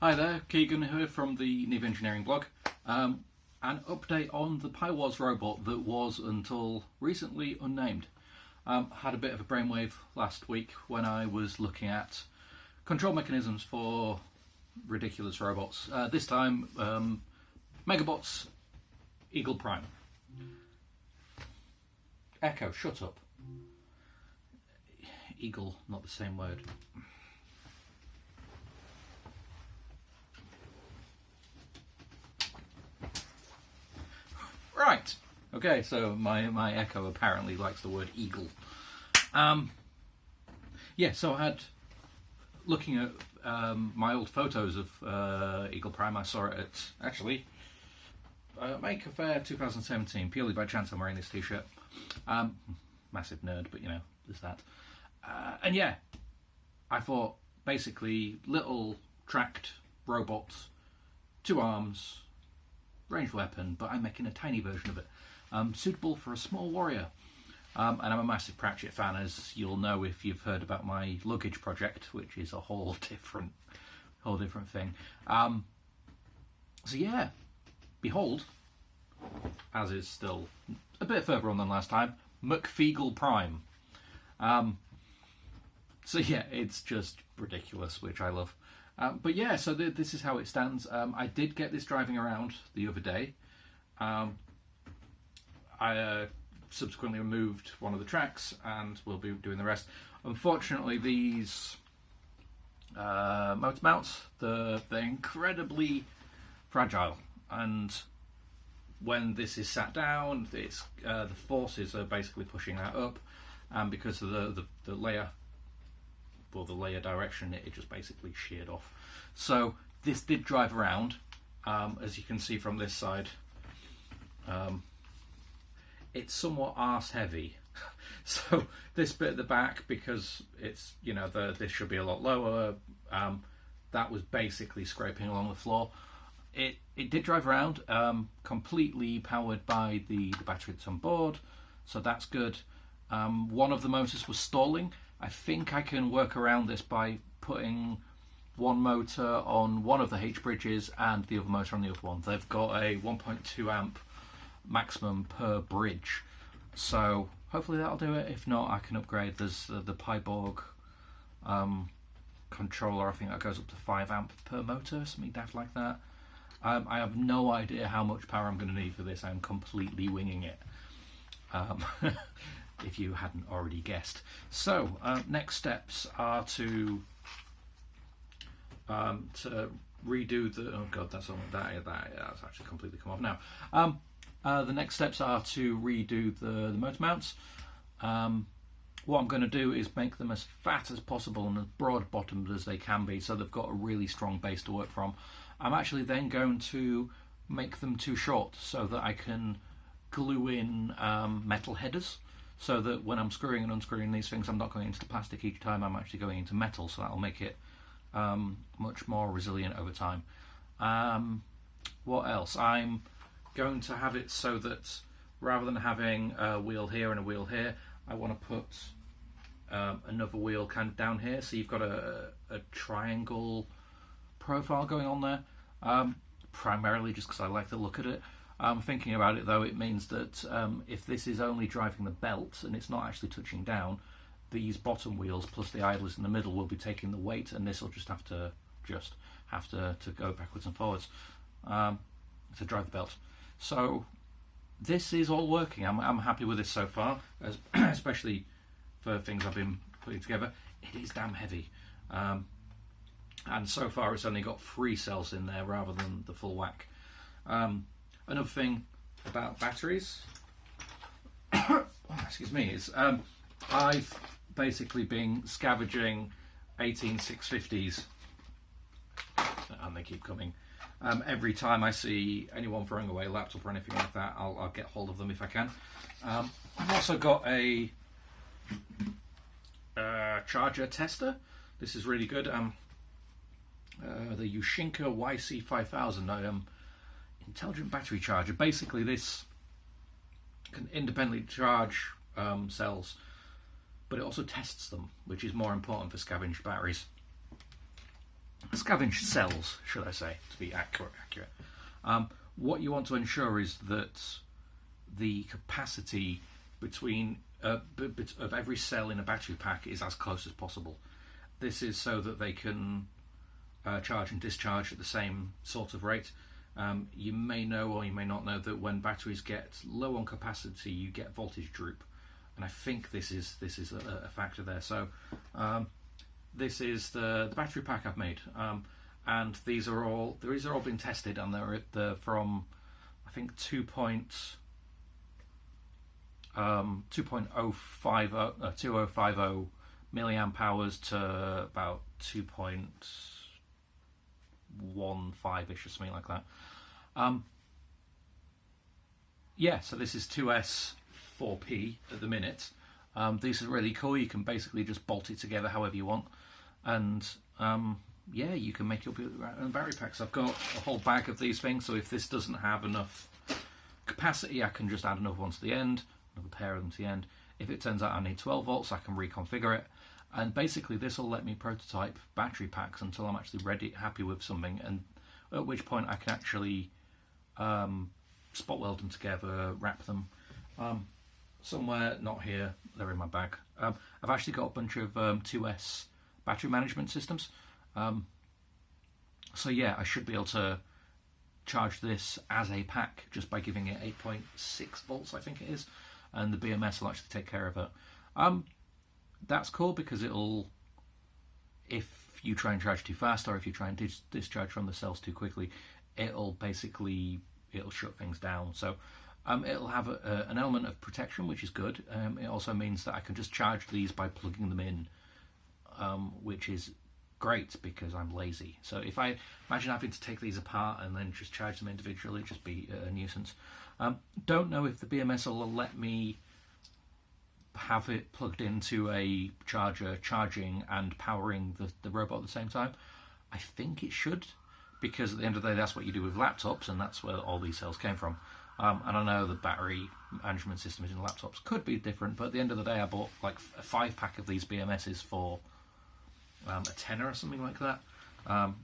Hi there, Keegan here from the Neve Engineering blog. An update on the PiWars robot that was until recently unnamed. Had a bit of a brainwave last week when I was looking at control mechanisms for ridiculous robots. This time, Megabots Eagle Prime. Echo, shut up. Eagle, not the same word. Right. Okay, so my Echo apparently likes the word eagle. Yeah, so I had, looking at my old photos of Eagle Prime, I saw it at, actually, Maker Faire 2017. Purely by chance I'm wearing this t-shirt. Massive nerd, but you know, there's that. And yeah, I thought, basically, little tracked robots, 2 arms, ranged weapon, but I'm making a tiny version of it, suitable for a small warrior. And I'm a massive Pratchett fan, as you'll know if you've heard about my luggage project, which is a whole different thing. So yeah, behold, as is still a bit further on than last time, MacFeegle Prime. So yeah, it's just ridiculous, which I love. But yeah, so this is how it stands. I did get this driving around the other day. I subsequently removed one of the tracks and we'll be doing the rest. Unfortunately, these motor mounts, they're incredibly fragile, and when this is sat down, it's, the forces are basically pushing that up, and because of the layer, well, the layer direction, it just basically sheared off. So this did drive around, as you can see from this side. It's somewhat arse heavy. So this bit at the back, because it's, you know, this should be a lot lower, that was basically scraping along the floor. It did drive around, completely powered by the battery that's on board, so that's good. One of the motors was stalling. I think I can work around this by putting one motor on one of the H bridges and the other motor on the other one. They've got a 1.2 amp maximum per bridge, so hopefully that'll do it. If not, I can upgrade. There's the PiWars controller, I think that goes up to 5 amp per motor, something daft like that. I have no idea how much power I'm going to need for this. I'm completely winging it. If you hadn't already guessed. So next steps are to redo the, oh god, that's actually completely come off now. The next steps are to redo the motor mounts. What I'm going to do is make them as fat as possible and as broad bottomed as they can be, so they've got a really strong base to work from. I'm actually then going to make them too short so that I can glue in metal headers, so that when I'm screwing and unscrewing these things, I'm not going into the plastic each time, I'm actually going into metal, so that'll make it much more resilient over time. What else? I'm going to have it so that rather than having a wheel here and a wheel here, I want to put another wheel kind of down here, so you've got a triangle profile going on there, primarily just because I like the look at it. Thinking about it though, it means that if this is only driving the belt and it's not actually touching down, these bottom wheels plus the idlers in the middle will be taking the weight, and this will just have to go backwards and forwards to drive the belt. So this is all working. I'm happy with this so far, especially for things I've been putting together. It is damn heavy, and so far it's only got 3 cells in there rather than the full whack. Another thing about batteries, excuse me, is I've basically been scavenging 18650s, and they keep coming. Every time I see anyone throwing away a laptop or anything like that, I'll get hold of them if I can. I've also got a charger tester. This is really good. The Yushinka YC5000 intelligent battery charger. Basically, this can independently charge cells, but it also tests them, which is more important for scavenged batteries. scavenge cells, should I say, to be accurate. What you want to ensure is that the capacity between of every cell in a battery pack is as close as possible. This is so that they can charge and discharge at the same sort of rate. You may know or you may not know that when batteries get low on capacity, you get voltage droop, and I think this is a factor there. So this is the battery pack I've made, and these are all been tested, and they're from I think 2050 milliamp hours to about 2.15ish or something like that. Yeah, so this is 2S4P at the minute. These are really cool. You can basically just bolt it together however you want, and yeah, you can make your own battery packs. I've got a whole bag of these things, so if this doesn't have enough capacity, I can just add another one to the end, another pair of them to the end. If it turns out I need 12 volts, I can reconfigure it, and basically this will let me prototype battery packs until I'm actually happy with something, and at which point I can actually spot weld them together, wrap them somewhere, not here, they're in my bag. I've actually got a bunch of 2S battery management systems, so yeah, I should be able to charge this as a pack just by giving it 8.6 volts, I think it is, and the BMS will actually take care of it. That's cool because if you try and charge too fast, or if you try and discharge from the cells too quickly, it'll shut things down. So it'll have an element of protection, which is good. It also means that I can just charge these by plugging them in, which is great because I'm lazy. So if I imagine having to take these apart and then just charge them individually, it'd just be a nuisance. Don't know if the BMS will let me have it plugged into a charger, charging and powering the robot at the same time. I think it should, because at the end of the day, that's what you do with laptops, and that's where all these cells came from. And I know the battery management systems in laptops could be different, but at the end of the day, I bought like a 5-pack of these BMSs for a tenner or something like that.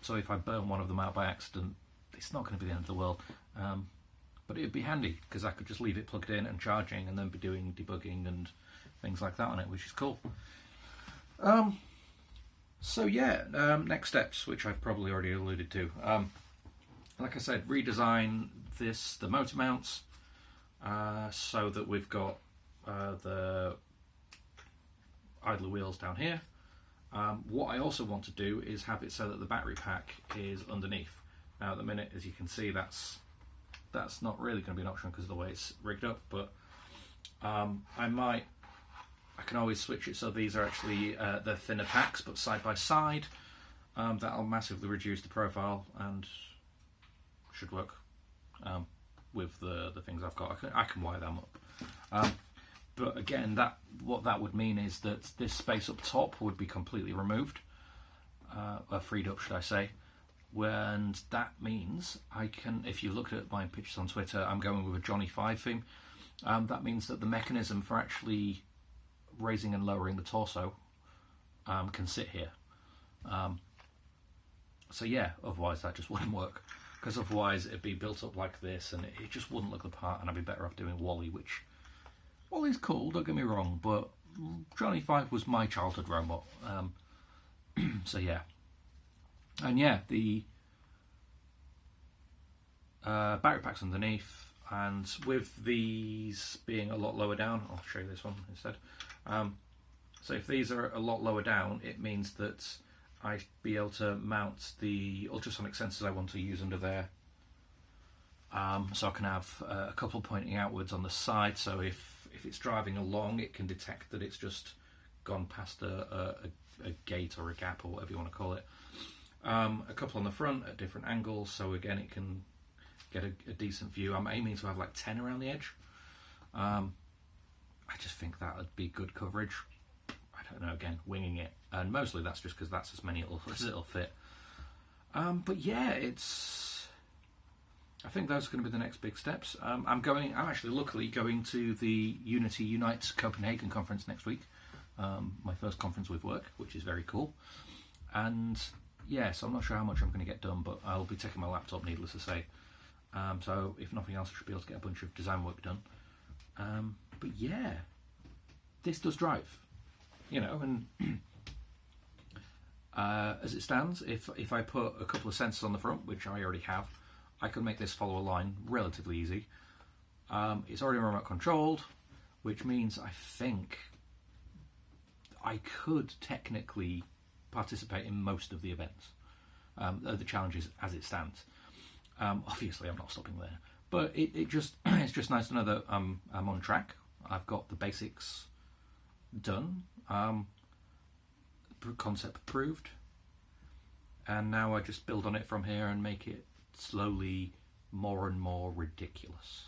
So if I burn one of them out by accident, it's not going to be the end of the world. But it'd be handy because I could just leave it plugged in and charging, and then be doing debugging and things like that on it, which is cool. So yeah, next steps, which I've probably already alluded to. Like I said, redesign the motor mounts so that we've got the idler wheels down here. What I also want to do is have it so that the battery pack is underneath. Now at the minute, as you can see, that's not really going to be an option because of the way it's rigged up, but I can always switch it so these are actually the thinner packs but side by side. That'll massively reduce the profile and should work with the things I've got. I can wire them up. But again, what that would mean is that this space up top would be completely removed, or freed up, should I say. And that means I can, if you look at my pictures on Twitter, I'm going with a Johnny 5 theme. That means that the mechanism for actually raising and lowering the torso can sit here. So yeah, otherwise that just wouldn't work, because otherwise it'd be built up like this and it just wouldn't look the part, and I'd be better off doing Wally, which Wally's cool, don't get me wrong, but Johnny 5 was my childhood robot. So yeah. And yeah, the battery pack's underneath, and with these being a lot lower down, I'll show you this one instead. So if these are a lot lower down, it means that I'd be able to mount the ultrasonic sensors I want to use under there. So I can have a couple pointing outwards on the side, so if it's driving along, it can detect that it's just gone past a gate or a gap or whatever you want to call it. A couple on the front at different angles, so again it can get a decent view. I'm aiming to have like 10 around the edge. I just think that would be good coverage. I don't know, again, winging it, and mostly that's just because that's as many as it'll fit. But yeah, I think those are going to be the next big steps. I'm actually luckily going to the Unity Unite Copenhagen conference next week, my first conference with work, which is very cool. And yeah, so I'm not sure how much I'm going to get done, but I'll be taking my laptop, needless to say. So if nothing else, I should be able to get a bunch of design work done. But yeah, this does drive, you know, and as it stands, if I put a couple of sensors on the front, which I already have, I could make this follow a line relatively easy. It's already remote controlled, which means I think I could technically participate in most of the events, the challenges as it stands. Obviously, I'm not stopping there, but it's just nice to know that I'm on track. I've got the basics done, concept approved, and now I just build on it from here and make it slowly more and more ridiculous.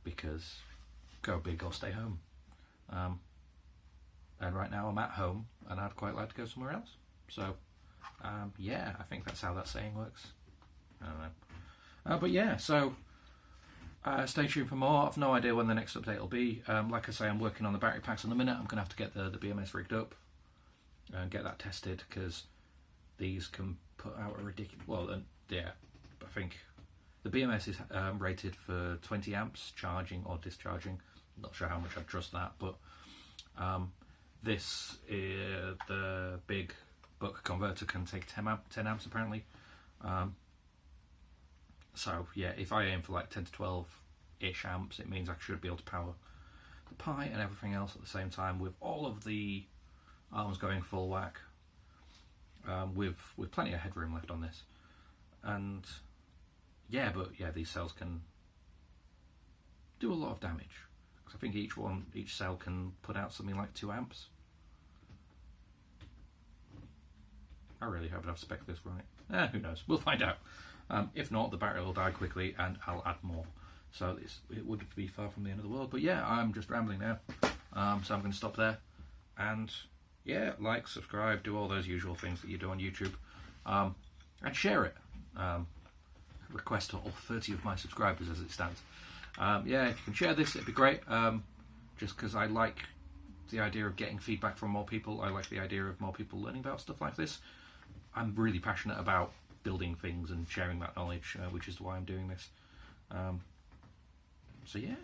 Because go big or stay home. And right now I'm at home, and I'd quite like to go somewhere else. So, yeah, I think that's how that saying works. I don't know. But yeah, so stay tuned for more. I've no idea when the next update will be. Like I say, I'm working on the battery packs in a minute. I'm going to have to get the BMS rigged up and get that tested, because these can put out a ridiculous... Well, yeah, I think the BMS is rated for 20 amps charging or discharging. I'm not sure how much I trust that, but this the big buck converter can take 10 amps apparently. So yeah, if I aim for like 10 to 12-ish amps, it means I should be able to power the Pi and everything else at the same time, with all of the arms going full whack, with plenty of headroom left on this. And yeah, but yeah, these cells can do a lot of damage, because I think each cell can put out something like 2 amps. I really hope I've spec'd this right. Who knows? We'll find out. If not, the battery will die quickly and I'll add more. So it would be far from the end of the world. But yeah, I'm just rambling now. So I'm going to stop there. And yeah, like, subscribe, do all those usual things that you do on YouTube. And share it. Request to all 30 of my subscribers as it stands. Yeah, if you can share this, it'd be great. Just because I like the idea of getting feedback from more people. I like the idea of more people learning about stuff like this. I'm really passionate about building things and sharing that knowledge, which is why I'm doing this. So yeah,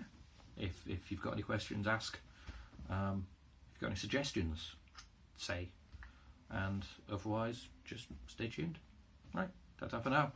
if you've got any questions, ask. If you've got any suggestions, say. And otherwise, just stay tuned. Right, ta-ta for now.